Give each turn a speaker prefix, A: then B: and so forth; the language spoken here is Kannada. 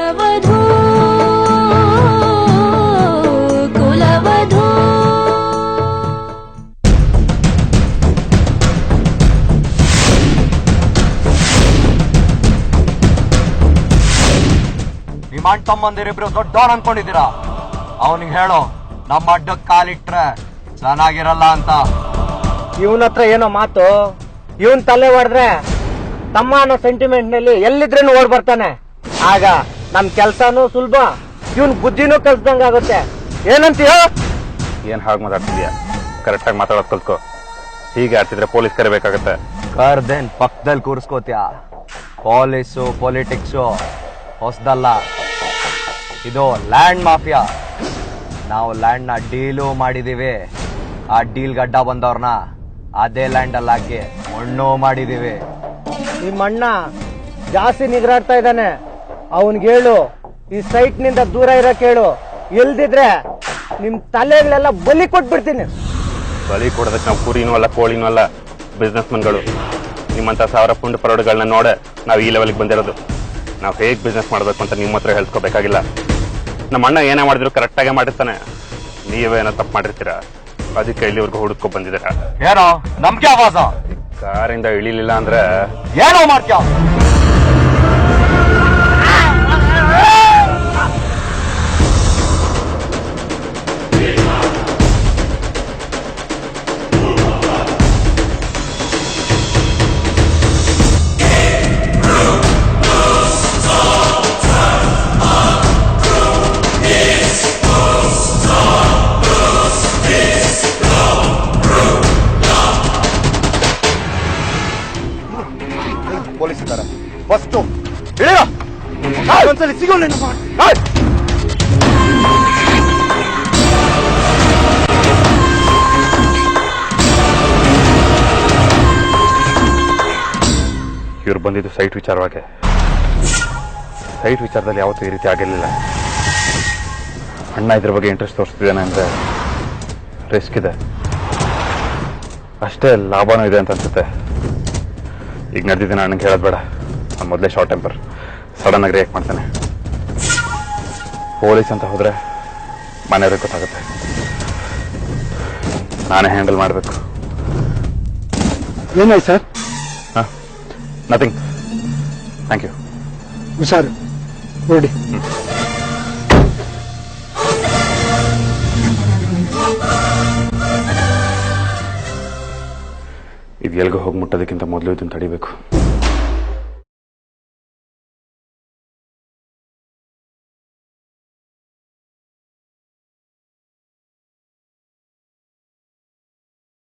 A: ಕುಲವಧೂ ಕುಲವಧೂ
B: ನಿಮ್ಮ ಅಣ್ಣ ತಮ್ಮಂದಿರಿಬ್ರು ದೊಡ್ಡವನ್ ಅನ್ಕೊಂಡಿದ್ದೀರಾ? ಅವನಿಗೆ ಹೇಳು ನಮ್ಮ ಅಡ್ಡಕ್ ಕಾಲಿಟ್ರೆ ಚೆನ್ನಾಗಿರಲ್ಲ ಅಂತ.
C: ಇವನ ಹತ್ರ ಏನೋ ಮಾತು, ಇವನ್ ತಲೆ ಹೊಡೆದ್ರೆ ತಮ್ಮ ಅನ್ನೋ ಸೆಂಟಿಮೆಂಟ್ ನಲ್ಲಿ ಎಲ್ಲಿದ್ರೇನು ಓಡ್ ಬರ್ತಾನೆ. ಆಗ ನಮ್ ಕೆಲ್ಸನೂ ಸುಲಭ, ಇವನ್ ಬುದ್ಧಿನೂ ಕಲ್ಸ್ದಂಗ ಆಗುತ್ತೆ. ಏನಂತೀಯ?
D: ಏನ್ ಹಾಗೆ ಮಾತಾಡ್ತಿದ್ಯಾ? ಕರೆಕ್ಟ್ ಆಗಿ ಮಾತಾಡೋದ್ ಕಲ್ತ್ಕೋ. ಹೀಗೆ ಆಡ್ತಿದ್ರೆ ಪೊಲೀಸ್ ಕರಿಬೇಕಾಗತ್ತೆ.
B: ಕರ್ದೇನ್ ಪಕ್ಕದಲ್ಲಿ ಕೂರಿಸ್ಕೋತ್ಯಾ? ಪೊಲೀಸು ಪೊಲಿಟಿಕ್ಸು ಹೊಸದಲ್ಲ, ಇದು ಲ್ಯಾಂಡ್ ಮಾಫಿಯಾ. ನಾವು ಲ್ಯಾಂಡ್ ನ ಡೀಲು ಮಾಡಿದೀವಿ. ಆ ಡೀಲ್ ಗಡ್ಡ ಬಂದವ್ರನ್ನ ಅದೇ ಲ್ಯಾಂಡ್ ಅಲ್ಲಿ ಹಾಕಿ ಮಣ್ಣು ಮಾಡಿದೀವಿ.
C: ನಿಮ್ಮ ಅಣ್ಣ ಜಾಸ್ತಿ ನಿಗ್ರಾಡ್ತಾ ಇದ್ದಾನೆ. ಅವನ್ಗೆ ಹೇಳು ಈ ಸೈಟ್ ನಿಂದ ದೂರ ಇರಕ್ ಹೇಳು. ಇಲ್ದಿದ್ರೆ ನಿಮ್ ತಲೆಗಳೆಲ್ಲ ಬಲಿ ಕೊಟ್ಬಿಡ್ತೀನಿ.
D: ಬಲಿ ಕೊಡೋದಕ್ಕೆ ನಾವು ಕುರಿನೂ ಅಲ್ಲ ಕೋಳಿನೂ ಅಲ್ಲ, ಬಿಸ್ನೆಸ್ ಮನ್ಗಳು. ನಿಮ್ಮಂತ 1000 ಪುಂಡ್ ಪರೋಡ್ಗಳನ್ನ ನೋಡೆ ನಾವು ಈ ಲೆವೆಲ್ಗೆ ಬಂದಿರೋದು. ನಾವು ಹೇಗೆ ಬಿಸ್ನೆಸ್ ಮಾಡಬೇಕು ಅಂತ ನಿಮ್ಮ ಹತ್ರ ಹೇಳ್ಸ್ಕೋಬೇಕಾಗಿಲ್ಲ. ನಮ್ಮ ಅಣ್ಣ ಏನೇ ಮಾಡಿದ್ರು ಕರೆಕ್ಟಾಗೆ ಮಾಡಿರ್ತಾನೆ. ನೀವೇನೋ ತಪ್ಪು ಮಾಡಿರ್ತೀರಾ, ಅದಕ್ಕೆ ಇಲ್ಲಿವರೆಗೂ ಹುಡುಕೊ ಬಂದಿದ್ದೀರಾ.
B: ಏನೋ ನಮ್ಗೆ ಆವಾಸ?
D: ಕಾರಿಂದ ಇಳಿಲಿಲ್ಲ ಅಂದ್ರೆ
B: ಏನೋ ಮಾಡ್ತೀಯ?
E: ಪೊಲೀಸ್ ಇದ್ದಾರೆ, ಫಸ್ಟು ಇಳಿಯ. ಒಂದ್ಸಲಿ ಸಿಗೋಣ.
D: ಇವ್ರು ಬಂದಿದ್ದು ಸೈಟ್ ವಿಚಾರವಾಗಿ. ಸೈಟ್ ವಿಚಾರದಲ್ಲಿ ಯಾವತ್ತೂ ಈ ರೀತಿ ಆಗಿರಲಿಲ್ಲ. ಅಣ್ಣ ಇದ್ರ ಬಗ್ಗೆ ಇಂಟ್ರೆಸ್ಟ್ ತೋರಿಸ್ತಿದ್ದಾನೆ ಅಂದ್ರೆ ರಿಸ್ಕ್ ಇದೆ, ಅಷ್ಟೇ ಲಾಭನೂ ಇದೆ ಅಂತ ಅನ್ಸುತ್ತೆ. ಈಗ ನಡೆದಿದ್ದೇನೆ ಅಣ್ಣಂಗೆ ಹೇಳೋದು ಬೇಡ. ನಾನು ಮೊದಲೇ ಶಾರ್ಟ್ ಟೆಂಪರ್, ಸಡನ್ ಆಗಿ ರಿಯಾಕ್ಟ್ ಮಾಡ್ತಾನೆ. ಪೊಲೀಸ್ ಅಂತ ಹೋದ್ರೆ ಮನೆಯವ್ರಿಗೆ ಗೊತ್ತಾಗುತ್ತೆ. ನಾನೇ ಹ್ಯಾಂಡಲ್ ಮಾಡಬೇಕು.
E: ಏನಾಯ್ತು ಸರ್?
D: ಹಾಂ, ನಥಿಂಗ್. Thank you.
E: ಹುಷಾರು ನೋಡಿ.
D: ಇದು ಎಲ್ಗೂ ಹೋಗಿ ಮುಟ್ಟೋದಕ್ಕಿಂತ ಮೊದಲು ಇದನ್ನು ತಡಿಬೇಕು.